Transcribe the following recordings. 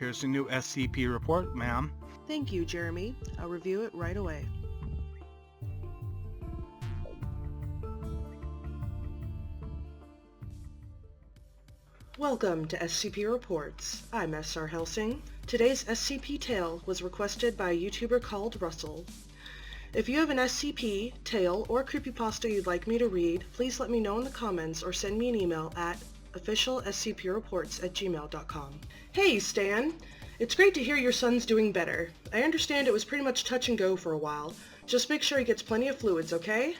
Here's the new SCP report, ma'am. Thank you, Jeremy. I'll review it right away. Welcome to SCP Reports. I'm SR Hellsing. Today's SCP tale was requested by a YouTuber called Russell. If you have an SCP, tale, or creepypasta you'd like me to read, please let me know in the comments or send me an email at officialscpreports@gmail.com. Hey, Stan! It's great to hear your son's doing better. I understand it was pretty much touch and go for a while. Just make sure he gets plenty of fluids, okay?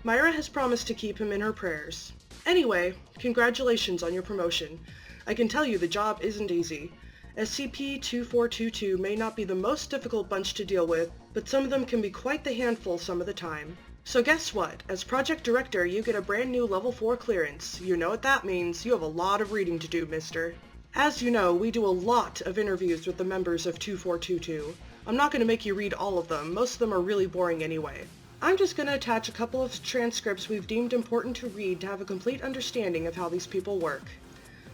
Myra has promised to keep him in her prayers. Anyway, congratulations on your promotion. I can tell you the job isn't easy. SCP-2422 may not be the most difficult bunch to deal with, but some of them can be quite the handful some of the time. So guess what? As Project Director, you get a brand new Level 4 clearance. You know what that means. You have a lot of reading to do, mister. As you know, we do a lot of interviews with the members of 2422. I'm not going to make you read all of them. Most of them are really boring anyway. I'm just going to attach a couple of transcripts we've deemed important to read to have a complete understanding of how these people work.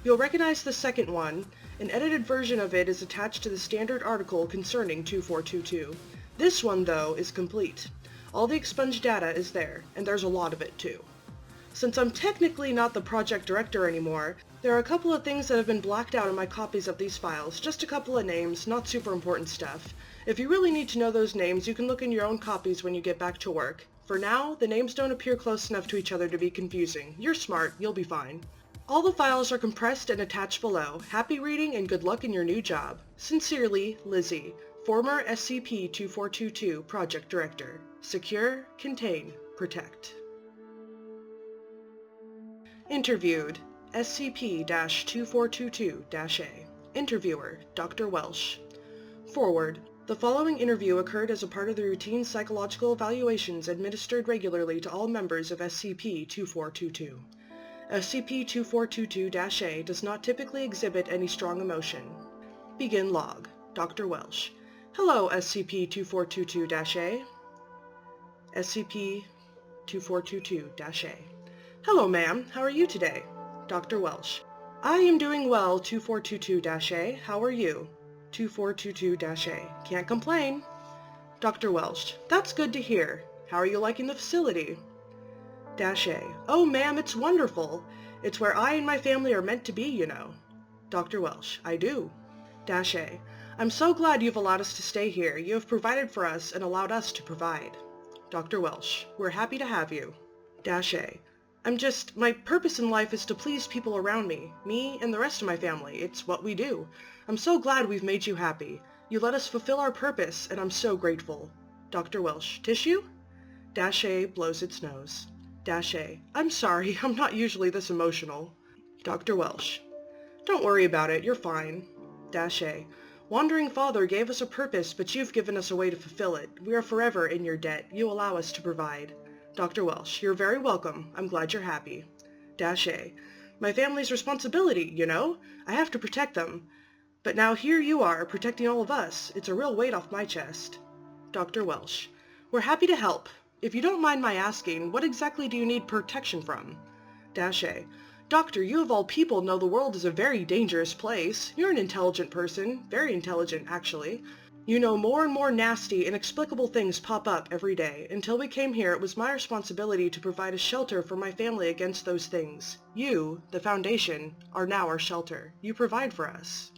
You'll recognize the second one. An edited version of it is attached to the standard article concerning 2422. This one, though, is complete. All the expunged data is there, and there's a lot of it, too. Since I'm technically not the project director anymore, there are a couple of things that have been blacked out in my copies of these files. Just a couple of names, not super important stuff. If you really need to know those names, you can look in your own copies when you get back to work. For now, the names don't appear close enough to each other to be confusing. You're smart, you'll be fine. All the files are compressed and attached below. Happy reading and good luck in your new job. Sincerely, Lizzie, former SCP-2422 Project Director. Secure, contain, protect. Interviewed, SCP-2422-A. Interviewer, Dr. Welsh. Forward. The following interview occurred as a part of the routine psychological evaluations administered regularly to all members of SCP-2422. SCP-2422-A does not typically exhibit any strong emotion. Begin log. Dr. Welsh. Hello, SCP-2422-A. SCP-2422-A. Hello, ma'am. How are you today? Dr. Welsh. I am doing well, 2422-A. How are you? 2422-A. Can't complain. Dr. Welsh. That's good to hear. How are you liking the facility? -A. Oh, ma'am, it's wonderful. It's where I and my family are meant to be, you know. Dr. Welsh. I do. -A. I'm so glad you've allowed us to stay here. You have provided for us and allowed us to provide. Dr. Welsh. We're happy to have you. -A. My purpose in life is to please people around me and the rest of my family. It's what we do. I'm so glad we've made you happy. You let us fulfill our purpose, and I'm so grateful. Dr. Welsh. Tissue? -A blows its nose. -A. I'm sorry, I'm not usually this emotional. Dr. Welsh. Don't worry about it, you're fine. -A. Wandering Father gave us a purpose, but you've given us a way to fulfill it. We are forever in your debt. You allow us to provide. Dr. Welsh. You're very welcome. I'm glad you're happy. -A. My family's responsibility, you know? I have to protect them. But now here you are, protecting all of us. It's a real weight off my chest. Dr. Welsh. We're happy to help. If you don't mind my asking, what exactly do you need protection from? -A. Doctor, you of all people know the world is a very dangerous place. You're an intelligent person. Very intelligent, actually. You know more and more nasty, inexplicable things pop up every day. Until we came here, it was my responsibility to provide a shelter for my family against those things. You, the Foundation, are now our shelter. You provide for us.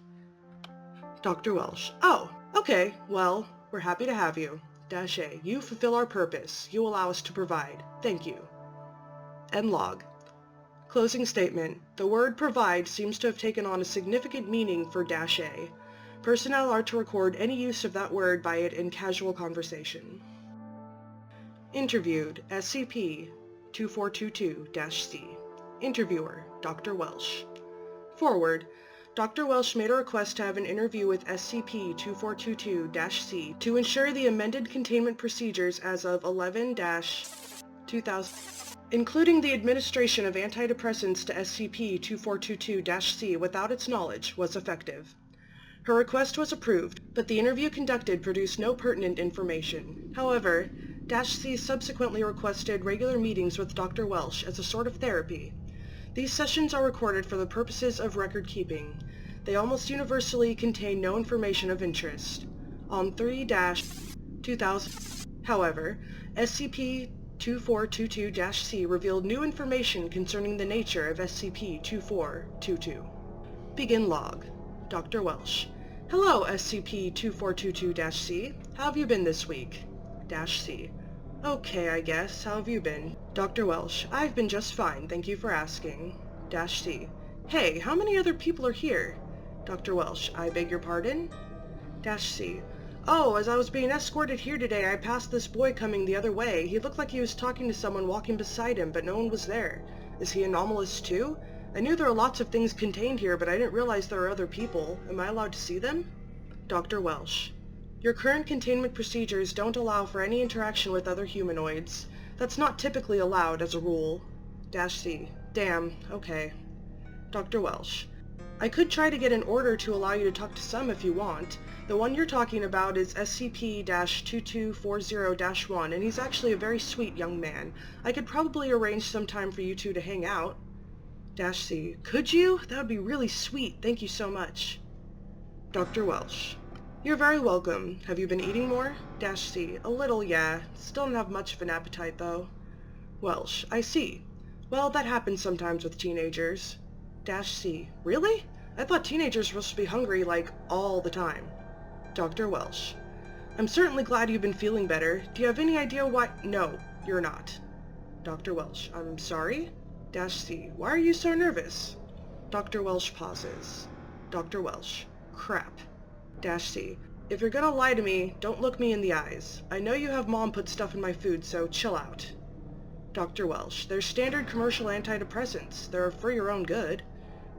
Dr. Welsh. Oh, okay. Well, we're happy to have you. -A. You fulfill our purpose. You allow us to provide. Thank you. End log. Closing statement. The word provide seems to have taken on a significant meaning for -A. Personnel are to record any use of that word by it in casual conversation. Interviewed, SCP-2422-C. Interviewer, Dr. Welsh. Forward. Dr. Welsh made a request to have an interview with SCP-2422-C to ensure the amended containment procedures as of 11-2000, including the administration of antidepressants to SCP-2422-C without its knowledge, was effective. Her request was approved, but the interview conducted produced no pertinent information. However, -C subsequently requested regular meetings with Dr. Welsh as a sort of therapy. These sessions are recorded for the purposes of record keeping. They almost universally contain no information of interest. On 3-2000, however, SCP-2422-C revealed new information concerning the nature of SCP-2422. Begin log. Dr. Welsh. Hello, SCP-2422-C. How have you been this week? -C. Okay, I guess. How have you been? Dr. Welsh. I've been just fine, thank you for asking. -C. Hey, how many other people are here? Dr. Welsh. I beg your pardon? -C. Oh, as I was being escorted here today, I passed this boy coming the other way. He looked like he was talking to someone walking beside him, but no one was there. Is he anomalous too? I knew there are lots of things contained here, but I didn't realize there are other people. Am I allowed to see them? Dr. Welsh. Your current containment procedures don't allow for any interaction with other humanoids. That's not typically allowed as a rule. -C. Damn, okay. Dr. Welsh. I could try to get an order to allow you to talk to some if you want. The one you're talking about is SCP-2240-1, and he's actually a very sweet young man. I could probably arrange some time for you two to hang out. -C. Could you? That would be really sweet. Thank you so much. Dr. Welsh. You're very welcome. Have you been eating more? -C. A little, yeah. Still don't have much of an appetite, though. Welsh. I see. Well, that happens sometimes with teenagers. -C. Really? I thought teenagers were supposed to be hungry, like, all the time. Dr. Welsh. I'm certainly glad you've been feeling better. Do you have any idea why— No, you're not. Dr. Welsh. I'm sorry? -C. Why are you so nervous? Dr. Welsh pauses. Dr. Welsh. Crap. -C. If you're gonna lie to me, don't look me in the eyes. I know you have Mom put stuff in my food, so chill out. Dr. Welsh. They're standard commercial antidepressants. They're for your own good.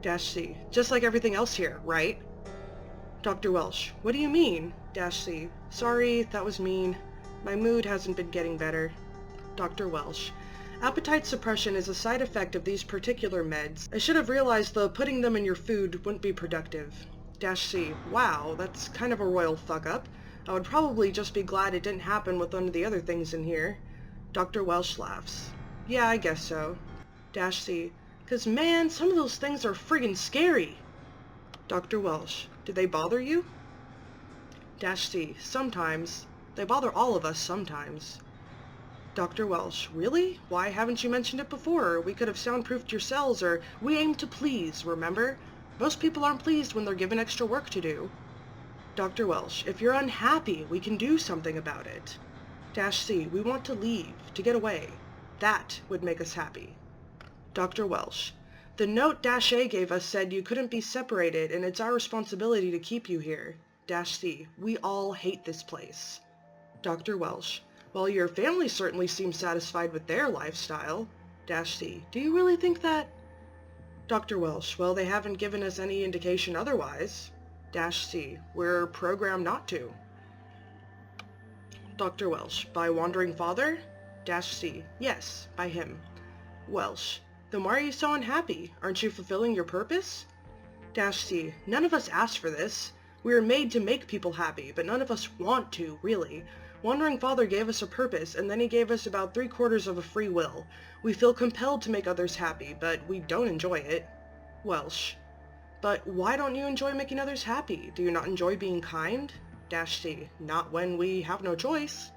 -C. Just like everything else here, right? Dr. Welsh. What do you mean? -C. Sorry, that was mean. My mood hasn't been getting better. Dr. Welsh. Appetite suppression is a side effect of these particular meds. I should have realized though putting them in your food wouldn't be productive. -C. Wow, that's kind of a royal fuck-up. I would probably just be glad it didn't happen with one of the other things in here. Dr. Welsh laughs. Yeah, I guess so. -C. 'Cause man, some of those things are friggin' scary. Dr. Welsh. Do they bother you? -C. Sometimes. They bother all of us sometimes. Dr. Welsh. Really? Why haven't you mentioned it before? We could have soundproofed your cells, or we aim to please, remember? Most people aren't pleased when they're given extra work to do. Dr. Welsh. If you're unhappy, we can do something about it. -C. We want to leave, to get away. That would make us happy. Dr. Welsh. The note -A gave us said you couldn't be separated, and it's our responsibility to keep you here. -C. We all hate this place. Dr. Welsh. Well, your family certainly seems satisfied with their lifestyle. -C. Do you really think that? Dr. Welsh. Well, they haven't given us any indication otherwise. -C. We're programmed not to. Dr. Welsh. By Wandering Father? -C. Yes, by him. Welsh. Then why are you so unhappy? Aren't you fulfilling your purpose? -C. None of us asked for this. We were made to make people happy, but none of us want to, really. Wandering Father gave us a purpose, and then he gave us about 3/4 of a free will. We feel compelled to make others happy, but we don't enjoy it. Welsh. But why don't you enjoy making others happy? Do you not enjoy being kind? -C. Not when we have no choice.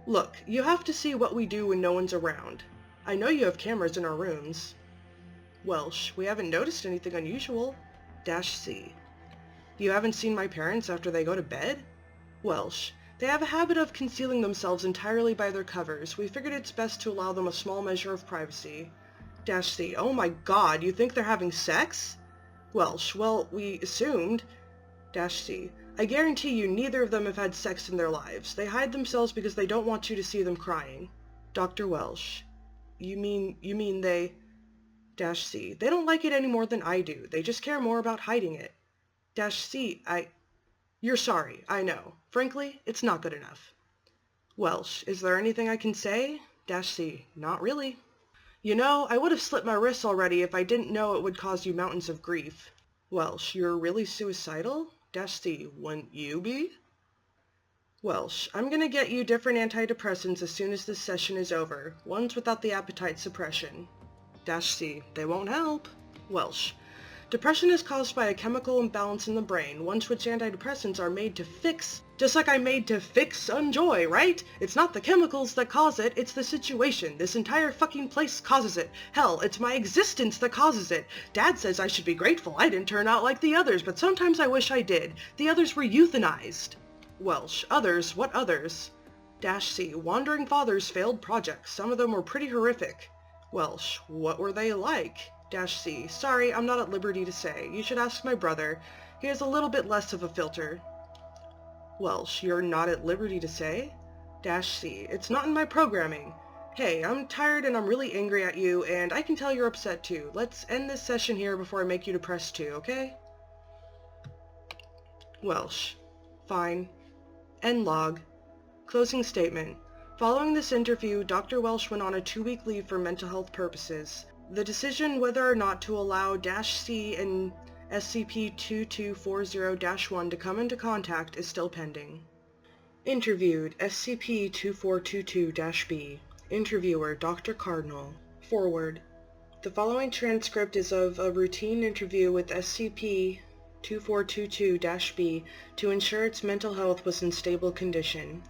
Look, you have to see what we do when no one's around. I know you have cameras in our rooms. Welsh. We haven't noticed anything unusual. -C. You haven't seen my parents after they go to bed? Welsh. They have a habit of concealing themselves entirely by their covers. We figured it's best to allow them a small measure of privacy. -C. Oh my god, you think they're having sex? Welsh. Well, we assumed. -C. I guarantee you neither of them have had sex in their lives. They hide themselves because they don't want you to see them crying. Dr. Welsh. You mean they... -C. They don't like it any more than I do. They just care more about hiding it. -C. You're sorry, I know. Frankly, it's not good enough. Welsh. Is there anything I can say? -C. Not really. You know, I would have slit my wrists already if I didn't know it would cause you mountains of grief. Welsh. You're really suicidal? -C. Wouldn't you be? Welsh. I'm gonna get you different antidepressants as soon as this session is over. Ones without the appetite suppression. -C. They won't help. Welsh. Depression is caused by a chemical imbalance in the brain, one which antidepressants are made to fix, just like I'm made to fix enjoy, right? It's not the chemicals that cause it, it's the situation. This entire fucking place causes it. Hell, it's my existence that causes it. Dad says I should be grateful I didn't turn out like the others, but sometimes I wish I did. The others were euthanized. Welsh. Others? What others? -C. Wandering Father's failed projects. Some of them were pretty horrific. Welsh. What were they like? -C. Sorry, I'm not at liberty to say. You should ask my brother. He has a little bit less of a filter. Welsh. You're not at liberty to say? -C. It's not in my programming. Hey, I'm tired and I'm really angry at you, and I can tell you're upset too. Let's end this session here before I make you depressed too, okay? Welsh. Fine. End log. Closing statement. Following this interview, Dr. Welsh went on a 2-week leave for mental health purposes. The decision whether or not to allow -C and SCP-2240-1 to come into contact is still pending. Interviewed, SCP-2422-B. Interviewer, Dr. Cardinal. Forward. The following transcript is of a routine interview with SCP-2422-B to ensure its mental health was in stable condition.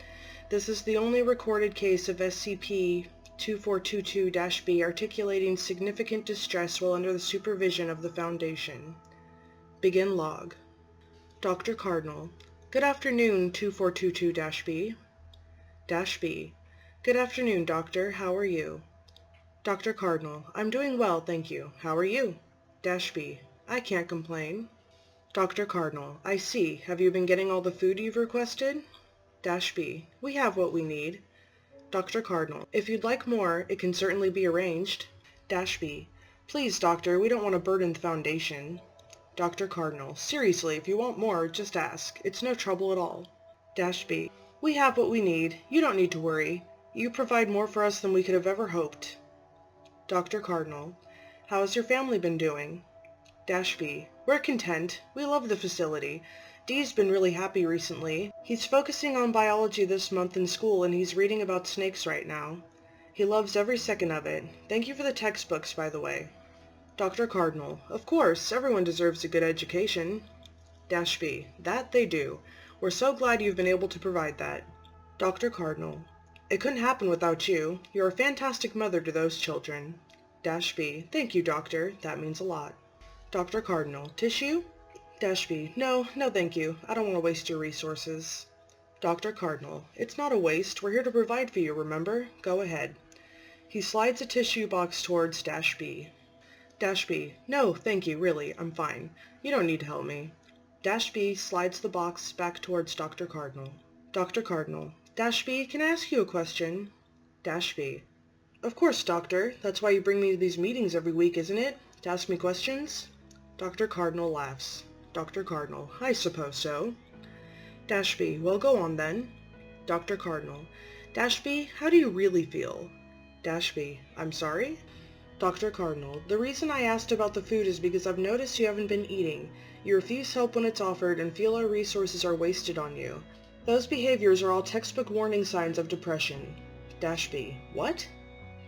This is the only recorded case of SCP-2422-B articulating significant distress while under the supervision of the Foundation. Begin log. Dr. Cardinal. Good afternoon, 2422-B. -B. Good afternoon, Doctor. How are you? Dr. Cardinal. I'm doing well, thank you. How are you? -B. I can't complain. Dr. Cardinal. I see. Have you been getting all the food you've requested? -B. We have what we need. Dr. Cardinal. If you'd like more, it can certainly be arranged. -B. Please, Doctor, we don't want to burden the Foundation. Dr. Cardinal. Seriously, if you want more, just ask. It's no trouble at all. -B. We have what we need. You don't need to worry. You provide more for us than we could have ever hoped. Dr. Cardinal. How has your family been doing? -B. We're content. We love the facility. Dee's been really happy recently. He's focusing on biology this month in school and he's reading about snakes right now. He loves every second of it. Thank you for the textbooks, by the way. Dr. Cardinal. Of course, everyone deserves a good education. -B. That they do. We're so glad you've been able to provide that. Dr. Cardinal. It couldn't happen without you. You're a fantastic mother to those children. -B. Thank you, Doctor. That means a lot. Dr. Cardinal. Tissue? -B. No, thank you. I don't want to waste your resources. Dr. Cardinal. It's not a waste. We're here to provide for you, remember? Go ahead. He slides a tissue box towards -B. -B. No, thank you, really. I'm fine. You don't need to help me. -B slides the box back towards Dr. Cardinal. Dr. Cardinal. -B, can I ask you a question? -B. Of course, Doctor. That's why you bring me to these meetings every week, isn't it? To ask me questions? Dr. Cardinal laughs. Dr. Cardinal. I suppose so. -B. Well, go on then. Dr. Cardinal. -B, how do you really feel? -B. I'm sorry? Dr. Cardinal. The reason I asked about the food is because I've noticed you haven't been eating. You refuse help when it's offered and feel our resources are wasted on you. Those behaviors are all textbook warning signs of depression. -B. What?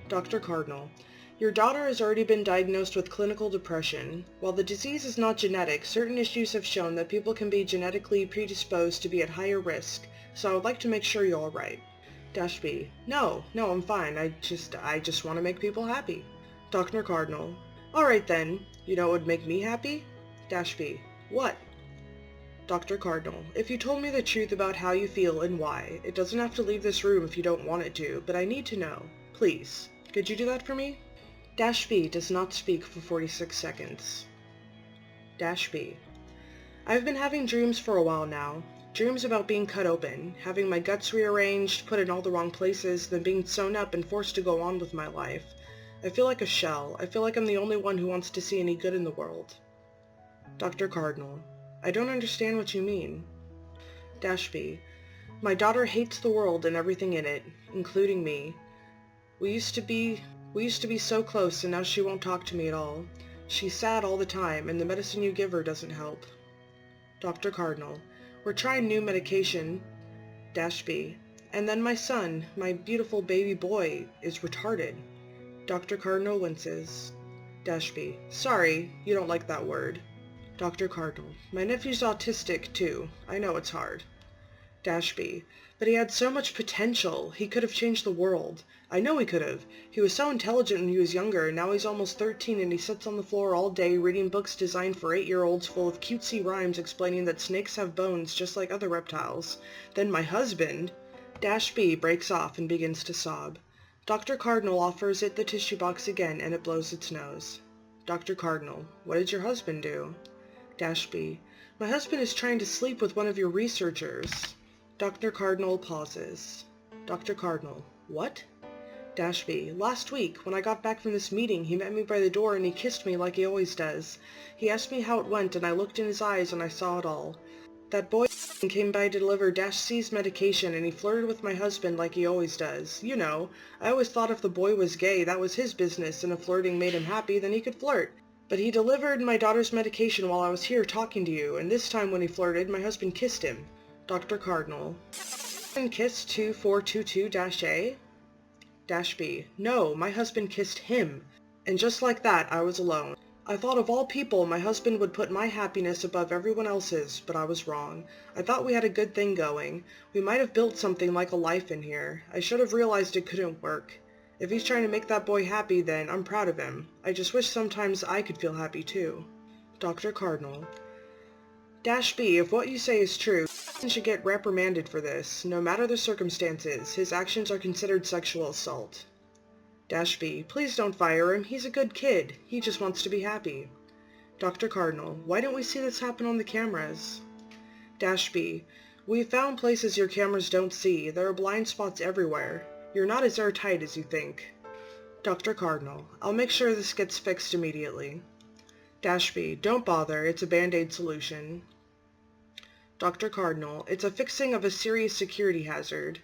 Dr. Cardinal. Your daughter has already been diagnosed with clinical depression. While the disease is not genetic, certain issues have shown that people can be genetically predisposed to be at higher risk, so I would like to make sure you're alright. -B. No, I'm fine. I just want to make people happy. Dr. Cardinal. Alright then. You know what would make me happy? -B. What? Dr. Cardinal. If you told me the truth about how you feel and why. It doesn't have to leave this room if you don't want it to, but I need to know. Please. Could you do that for me? -B does not speak for 46 seconds. -B. I've been having dreams for a while now. Dreams about being cut open, having my guts rearranged, put in all the wrong places, then being sewn up and forced to go on with my life. I feel like a shell. I feel like I'm the only one who wants to see any good in the world. Dr. Cardinal. I don't understand what you mean. -B. My daughter hates the world and everything in it, including me. We used to be so close and now she won't talk to me at all. She's sad all the time and the medicine you give her doesn't help. Dr. Cardinal. We're trying new medication. -B. And then my son, my beautiful baby boy, is retarded. Dr. Cardinal winces. Dash B. Sorry, you don't like that word. Dr. Cardinal. My nephew's autistic, too. I know it's hard. Dash B. But he had so much potential. He could have changed the world. I know he could have. He was so intelligent when he was younger, and now he's almost 13 and he sits on the floor all day reading books designed for 8-year-olds full of cutesy rhymes explaining that snakes have bones just like other reptiles. Then my husband... Dash B breaks off and begins to sob. Dr. Cardinal offers it the tissue box again and it blows its nose. Dr. Cardinal. What did your husband do? Dash B. My husband is trying to sleep with one of your researchers. Dr. Cardinal pauses. Dr. Cardinal. What? Dash B. Last week, when I got back from this meeting, he met me by the door and he kissed me like he always does. He asked me how it went and I looked in his eyes and I saw it all. That boy came by to deliver Dash C's medication and he flirted with my husband like he always does. You know, I always thought if the boy was gay, that was his business, and if flirting made him happy, then he could flirt. But he delivered my daughter's medication while I was here talking to you, and this time when he flirted, my husband kissed him. Dr. Cardinal. And kissed 2422-A? Dash B. No, my husband kissed him. And just like that, I was alone. I thought of all people, my husband would put my happiness above everyone else's, but I was wrong. I thought we had a good thing going. We might have built something like a life in here. I should have realized it couldn't work. If he's trying to make that boy happy, then I'm proud of him. I just wish sometimes I could feel happy too. Dr. Cardinal. Dash B, if what you say is true, he should get reprimanded for this. No matter the circumstances, his actions are considered sexual assault. Dash B, please don't fire him. He's a good kid. He just wants to be happy. Dr. Cardinal, why don't we see this happen on the cameras? Dash B, we've found places your cameras don't see. There are blind spots everywhere. You're not as airtight as you think. Dr. Cardinal, I'll make sure this gets fixed immediately. Dash B, don't bother. It's a band-aid solution. Dr. Cardinal, it's a fixing of a serious security hazard.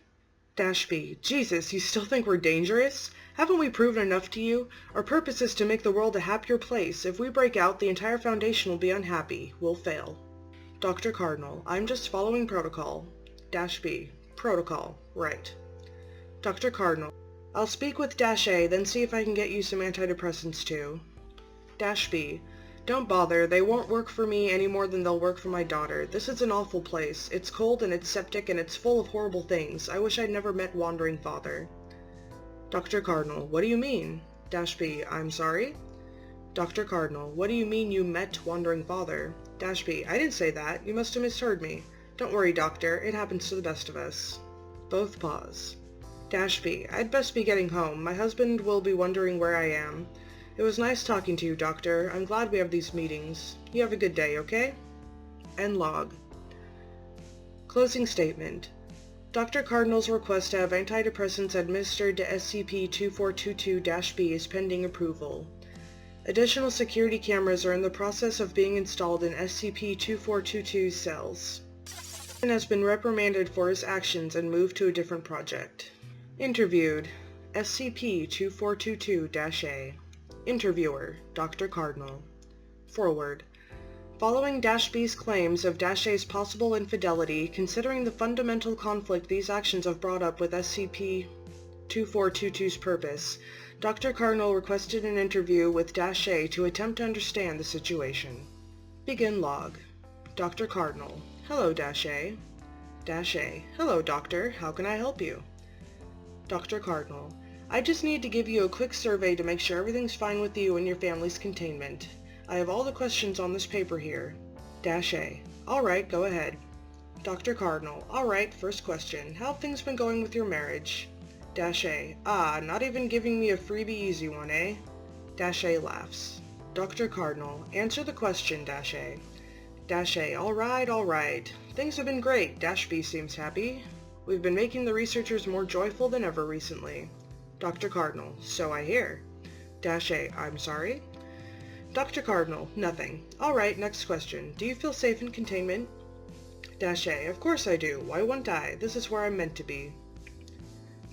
Dash B, Jesus, you still think we're dangerous? Haven't we proven enough to you? Our purpose is to make the world a happier place. If we break out, the entire Foundation will be unhappy. We'll fail. Dr. Cardinal, I'm just following protocol. Dash B, protocol, right. Dr. Cardinal, I'll speak with Dash A, then see if I can get you some antidepressants too. Dash B, don't bother, they won't work for me any more than they'll work for my daughter. This is an awful place. It's cold and it's septic and it's full of horrible things. I wish I'd never met Wandering Father. Dr. Cardinal, what do you mean? Dash B, I'm sorry? Dr. Cardinal, what do you mean you met Wandering Father? Dash B, I didn't say that. You must have misheard me. Don't worry, Doctor. It happens to the best of us. Both pause. Dash B, I'd best be getting home. My husband will be wondering where I am. It was nice talking to you, Doctor. I'm glad we have these meetings. You have a good day, okay? End log. Closing statement. Dr. Cardinal's request to have antidepressants administered to SCP-2422-B is pending approval. Additional security cameras are in the process of being installed in SCP-2422's cells. And has been reprimanded for his actions and moved to a different project. Interviewed. SCP-2422-A. Interviewer, Dr. Cardinal. Forward. Following Dash B's claims of Dash A's possible infidelity, considering the fundamental conflict these actions have brought up with SCP-2422's purpose, Dr. Cardinal requested an interview with Dash A to attempt to understand the situation. Begin log. Dr. Cardinal. Hello, Dash A. Dash A. Hello, Doctor. How can I help you? Dr. Cardinal. I just need to give you a quick survey to make sure everything's fine with you and your family's containment. I have all the questions on this paper here. Dash A. Alright, go ahead. Dr. Cardinal. Alright, first question. How have things been going with your marriage? Dash A. Ah, not even giving me a freebie easy one, eh? Dash A laughs. Dr. Cardinal. Answer the question, Dash A. Dash A. Alright. Things have been great. Dash B seems happy. We've been making the researchers more joyful than ever recently. Dr. Cardinal. So I hear. Dash A. I'm sorry? Dr. Cardinal. Nothing. Alright, next question. Do you feel safe in containment? Dash A. Of course I do. Why wouldn't I? This is where I'm meant to be.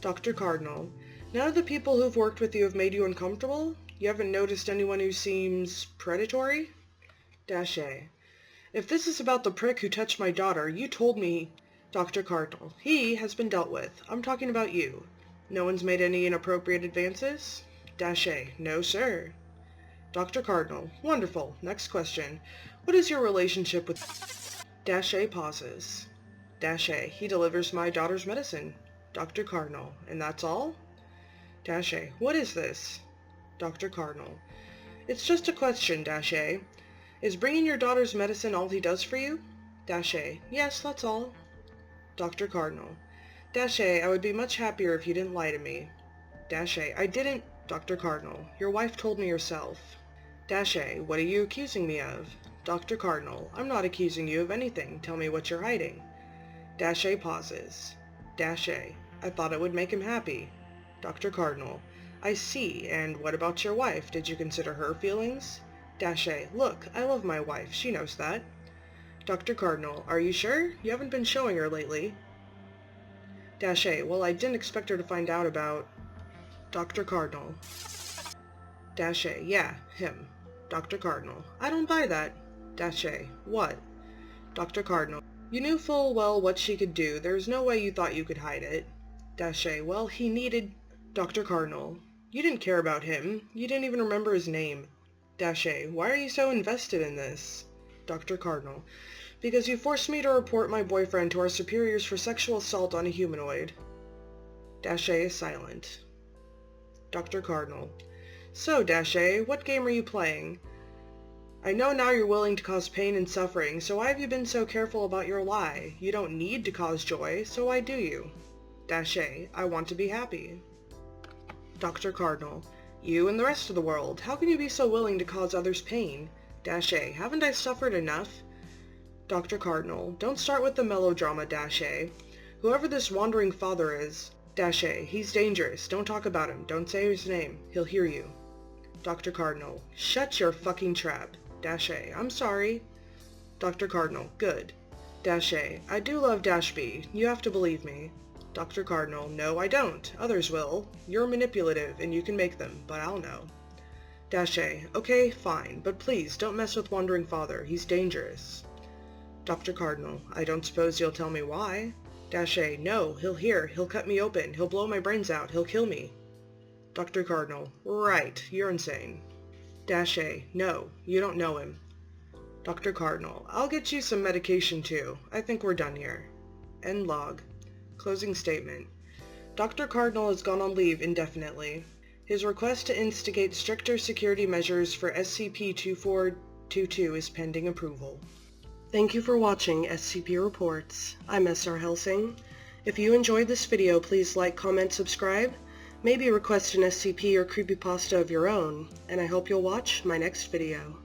Dr. Cardinal. None of the people who've worked with you have made you uncomfortable? You haven't noticed anyone who seems predatory? Dash A. If this is about the prick who touched my daughter, you told me... Dr. Cardinal. He has been dealt with. I'm talking about you. No one's made any inappropriate advances? Dash A. No, sir. Dr. Cardinal. Wonderful. Next question. What is your relationship with... Dash A pauses. Dash A. He delivers my daughter's medicine. Dr. Cardinal. And that's all? Dash A. What is this? Dr. Cardinal. It's just a question, Dash A. Is bringing your daughter's medicine all he does for you? Dash A. Yes, that's all. Dr. Cardinal. Dash A. I would be much happier if you didn't lie to me. Dash A. I didn't... Dr. Cardinal. Your wife told me herself. Dash A. What are you accusing me of? Dr. Cardinal. I'm not accusing you of anything. Tell me what you're hiding. Dash A pauses. Dash A. I thought it would make him happy. Dr. Cardinal. I see. And what about your wife? Did you consider her feelings? Dash A. Look, I love my wife. She knows that. Dr. Cardinal. Are you sure? You haven't been showing her lately. Dash A. Well, I didn't expect her to find out about... Dr. Cardinal. Dash A. Yeah, him. Dr. Cardinal. I don't buy that. Dash A. What? Dr. Cardinal. You knew full well what she could do. There's no way you thought you could hide it. Dash A. Well, he needed... Dr. Cardinal. You didn't care about him. You didn't even remember his name. Dash A. Why are you so invested in this? Dr. Cardinal. Because you forced me to report my boyfriend to our superiors for sexual assault on a humanoid. Dash A is silent. Dr. Cardinal. So, Dash A, what game are you playing? I know now you're willing to cause pain and suffering, so why have you been so careful about your lie? You don't need to cause joy, so why do you? Dash A. I want to be happy. Dr. Cardinal. You and the rest of the world. How can you be so willing to cause others pain? Dash A. Haven't I suffered enough? Dr. Cardinal. Don't start with the melodrama, Dash A. Whoever this wandering father is... Dash A. He's dangerous. Don't talk about him. Don't say his name. He'll hear you. Dr. Cardinal. Shut your fucking trap. Dash A. I'm sorry. Dr. Cardinal. Good. Dash A. I do love Dash B. You have to believe me. Dr. Cardinal. No, I don't. Others will. You're manipulative, and you can make them, but I'll know. Dash A. Okay, fine, but please, don't mess with Wandering Father. He's dangerous. Dr. Cardinal. I don't suppose you'll tell me why. Dash A. No, he'll hear. He'll cut me open. He'll blow my brains out. He'll kill me. Dr. Cardinal. Right, you're insane. Dash A. No, you don't know him. Dr. Cardinal. I'll get you some medication too. I think we're done here. End log. Closing statement. Dr. Cardinal has gone on leave indefinitely. His request to instigate stricter security measures for SCP-2422 is pending approval. Thank you for watching SCP Reports. I'm SR Hellsing. If you enjoyed this video, please like, comment, subscribe, maybe request an SCP or creepypasta of your own, and I hope you'll watch my next video.